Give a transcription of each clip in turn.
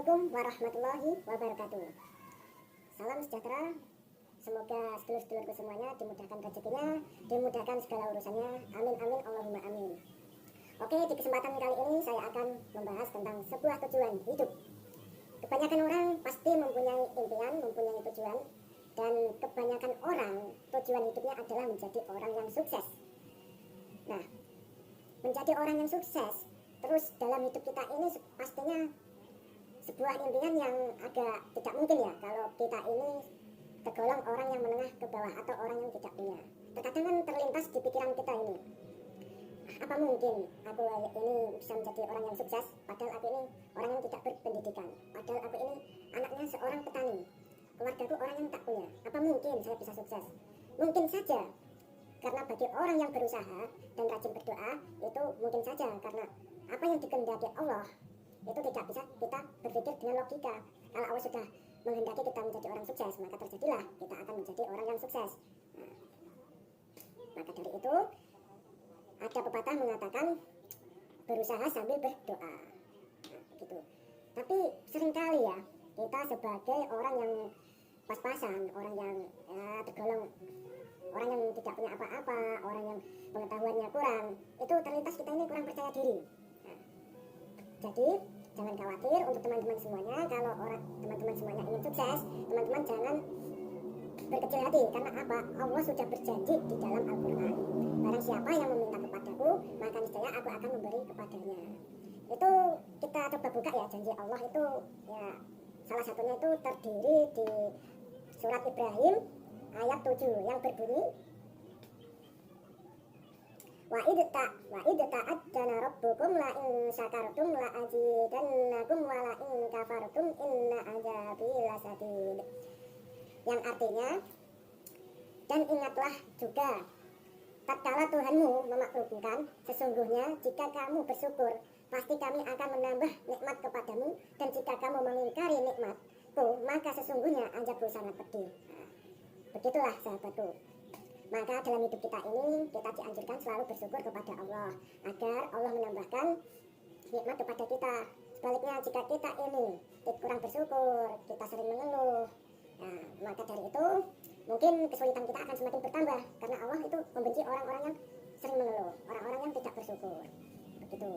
Assalamualaikum warahmatullahi wabarakatuh. Salam sejahtera. Semoga sedulur-sedulurku semuanya dimudahkan rezekinya, dimudahkan segala urusannya. Amin amin Allahumma amin. Oke, di kesempatan kali ini saya akan membahas tentang sebuah tujuan hidup. Kebanyakan orang pasti mempunyai impian, mempunyai tujuan, dan kebanyakan orang tujuan hidupnya adalah menjadi orang yang sukses. Nah, menjadi orang yang sukses terus dalam hidup kita ini pastinya sebuah impian yang agak tidak mungkin ya kalau kita ini tergolong orang yang menengah ke bawah atau orang yang tidak punya. Terkadang kan terlintas di pikiran kita ini, apa mungkin aku ini bisa menjadi orang yang sukses padahal aku ini orang yang tidak berpendidikan, padahal aku ini anaknya seorang petani, keluargaku orang yang tak punya. Apa mungkin saya bisa sukses? Mungkin saja, karena bagi orang yang berusaha dan rajin berdoa itu mungkin saja, karena apa yang dikehendaki Allah itu tidak bisa kita berpikir dengan logika. Kalau Allah sudah menghendaki kita menjadi orang sukses, maka terjadilah kita akan menjadi orang yang sukses. Nah, maka dari itu ada pepatah mengatakan berusaha sambil berdoa. Nah, begitu. Tapi seringkali ya kita sebagai orang yang pas-pasan, orang yang tergolong orang yang tidak punya apa-apa, orang yang pengetahuannya kurang, itu terlintas kita ini kurang percaya diri. Nah, jadi jangan khawatir untuk teman-teman semuanya. Kalau teman-teman semuanya ingin sukses, teman-teman jangan berkecil hati. Karena apa? Allah sudah berjanji di dalam Al-Quran, barang siapa yang meminta kepadaku, maka niscaya aku akan memberi kepadanya. Itu kita coba buka ya, janji Allah itu ya salah satunya itu terdiri di surat Ibrahim ayat 7 yang berbunyi wa idza ta'adzana rabbukum la in syakartum la azidannakum wa la in kafartum inna azabi lasadid. Yang artinya, dan ingatlah juga tatkala Tuhanmu memaklumkan, sesungguhnya jika kamu bersyukur pasti kami akan menambah nikmat kepadamu, dan jika kamu mengingkari nikmatku maka sesungguhnya azabku sangat pedih. Begitulah sahabatku. Maka dalam hidup kita ini kita dianjurkan selalu bersyukur kepada Allah agar Allah menambahkan nikmat kepada kita. Sebaliknya jika kita ini kurang bersyukur, kita sering mengeluh, nah, maka dari itu mungkin kesulitan kita akan semakin bertambah, karena Allah itu membenci orang-orang yang sering mengeluh, orang-orang yang tidak bersyukur. Begitu.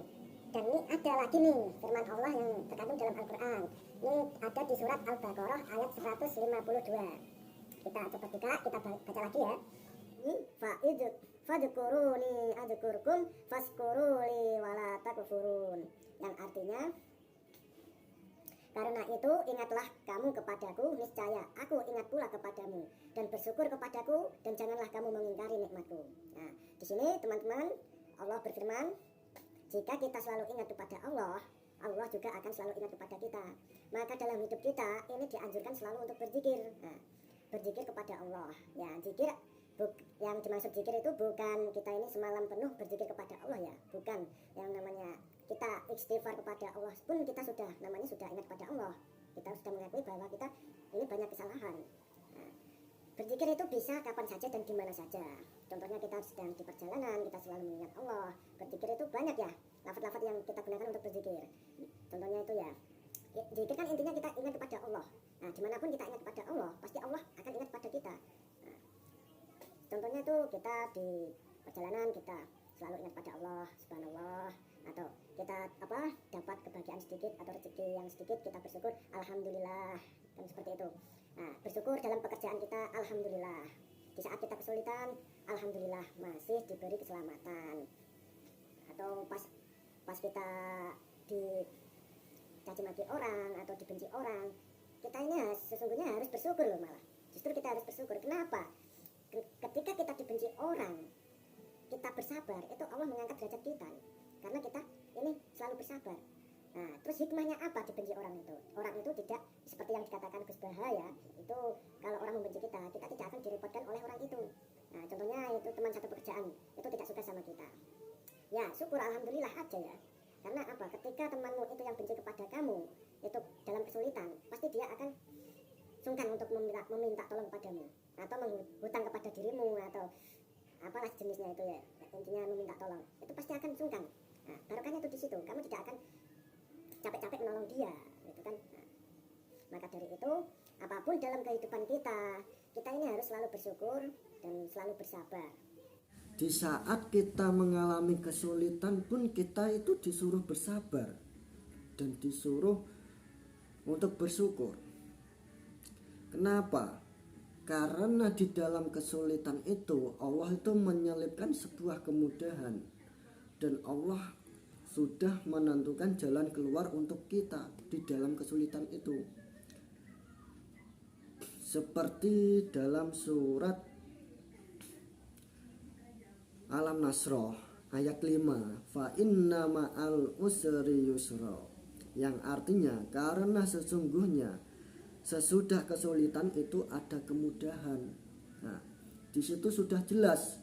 Dan ini ada lagi nih firman Allah yang terkandung dalam Al-Quran. Ini ada di surat Al-Baqarah ayat 152. Kita coba buka, kita baca lagi ya. Fadkuruni adzkurkum faskuruli wala takfurun. Yang artinya, karena itu ingatlah kamu kepadaku, niscaya aku ingat pula kepadamu, dan bersyukur kepadaku, dan janganlah kamu mengingkari nikmatku. Nah, di sini teman-teman, Allah berfirman, jika kita selalu ingat kepada Allah, Allah juga akan selalu ingat kepada kita. Maka dalam hidup kita ini dianjurkan selalu untuk berzikir. Nah, berzikir kepada Allah. Ya, zikir yang dimaksud zikir itu bukan kita ini semalam penuh berzikir kepada Allah ya, bukan. Yang namanya kita istighfar kepada Allah pun kita sudah namanya sudah ingat kepada Allah. Kita sudah mengakui bahwa kita ini banyak kesalahan. Nah, berzikir itu bisa kapan saja dan di mana saja. Contohnya kita sedang di perjalanan, kita selalu mengingat Allah. Berzikir itu banyak ya, lafaz-lafaz yang kita gunakan untuk berzikir. Contohnya itu ya, zikir kan intinya kita ingat kepada Allah. Nah, dimanapun kita ingat kepada Allah, pasti Allah akan ingat pada kita. Nah, contohnya itu kita di perjalanan kita selalu ingat pada Allah subhanallah, atau kita dapat kebahagiaan sedikit atau rezeki yang sedikit, kita bersyukur alhamdulillah, kan seperti itu. Nah, bersyukur dalam pekerjaan kita alhamdulillah, di saat kita kesulitan alhamdulillah masih diberi keselamatan, atau pas kita dicaci maki orang atau dibenci orang, kita ini sesungguhnya harus bersyukur loh. Malah justru kita harus bersyukur. Kenapa? Ketika kita dibenci orang, kita bersabar, itu Allah mengangkat derajat kita, karena kita ini selalu bersabar. Nah, terus hikmahnya apa dibenci orang itu? Orang itu tidak seperti yang dikatakan Gus Bahaya, itu kalau orang membenci kita tidak akan direpotkan oleh orang itu. Nah, contohnya itu teman satu pekerjaan itu tidak suka sama kita, ya syukur alhamdulillah aja ya. Karena apa? Ketika temanmu itu yang benci kepada kamu itu dalam kesulitan, pasti dia akan sungkan untuk meminta tolong padamu, atau menghutang kepada dirimu, atau apalah jenisnya itu ya, intinya meminta tolong, itu pasti akan sungkan. Nah, barokahnya itu di situ, kamu tidak akan capek-capek menolong dia gitu. kan. Nah, maka dari itu apapun dalam kehidupan kita ini harus selalu bersyukur dan selalu bersabar. Di saat kita mengalami kesulitan pun kita itu disuruh bersabar dan disuruh untuk bersyukur. Kenapa? Karena di dalam kesulitan itu Allah itu menyelipkan sebuah kemudahan, dan Allah sudah menentukan jalan keluar untuk kita di dalam kesulitan itu. Seperti dalam surat Al-Nasr ayat 5, fa inna ma'al usri yusra, yang artinya karena sesungguhnya sesudah kesulitan itu ada kemudahan. Nah, di situ sudah jelas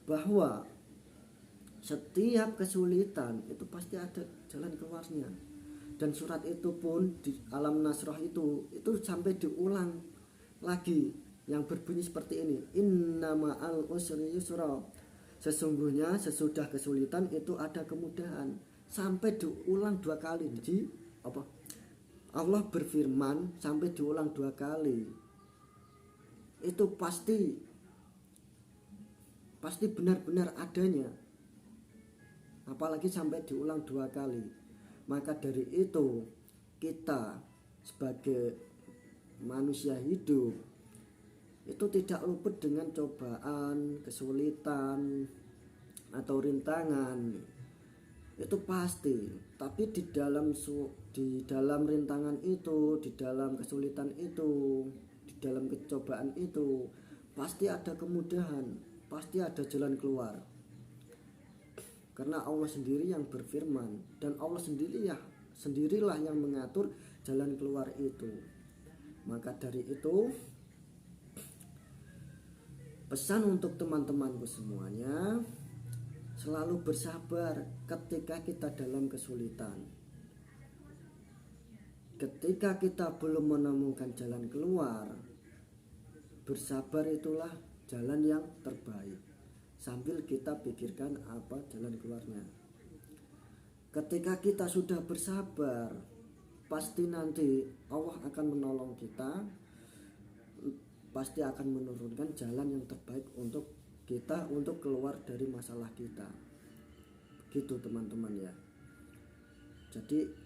bahwa setiap kesulitan itu pasti ada jalan keluarnya. Dan surat itu pun di Al-Nasr itu sampai diulang lagi yang berbunyi seperti ini, inna ma'al usri yusra, sesungguhnya sesudah kesulitan itu ada kemudahan, sampai diulang 2 kali. Jadi apa? Allah berfirman sampai diulang 2 kali. Itu pasti benar-benar adanya. Apalagi sampai diulang 2 kali. Maka dari itu kita sebagai manusia hidup itu tidak luput dengan cobaan, kesulitan, atau rintangan. Itu pasti. Tapi di dalam rintangan itu, di dalam kesulitan itu, di dalam kecobaan itu, pasti ada kemudahan, pasti ada jalan keluar. Karena Allah sendiri yang berfirman, dan Allah sendirilah yang mengatur jalan keluar itu. Maka dari itu, pesan untuk teman-temanku semuanya, selalu bersabar ketika kita dalam kesulitan. Ketika kita belum menemukan jalan keluar, bersabar itulah jalan yang terbaik, sambil kita pikirkan apa jalan keluarnya. Ketika kita sudah bersabar, pasti nanti Allah akan menolong kita, pasti akan menurunkan jalan yang terbaik untuk kita untuk keluar dari masalah kita. Begitu teman-teman ya. Jadi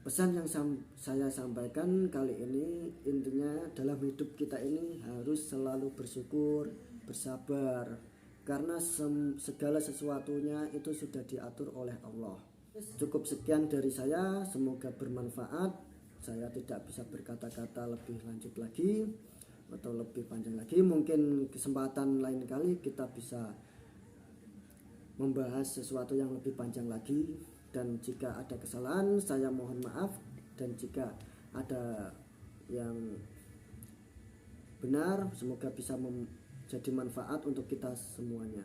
pesan yang saya sampaikan kali ini intinya dalam hidup kita ini harus selalu bersyukur, bersabar, karena segala sesuatunya itu sudah diatur oleh Allah. Cukup sekian dari saya, semoga bermanfaat. Saya tidak bisa berkata-kata lebih lanjut lagi atau lebih panjang lagi. Mungkin kesempatan lain kali kita bisa membahas sesuatu yang lebih panjang lagi. Dan jika ada kesalahan saya mohon maaf, dan jika ada yang benar semoga bisa menjadi manfaat untuk kita semuanya.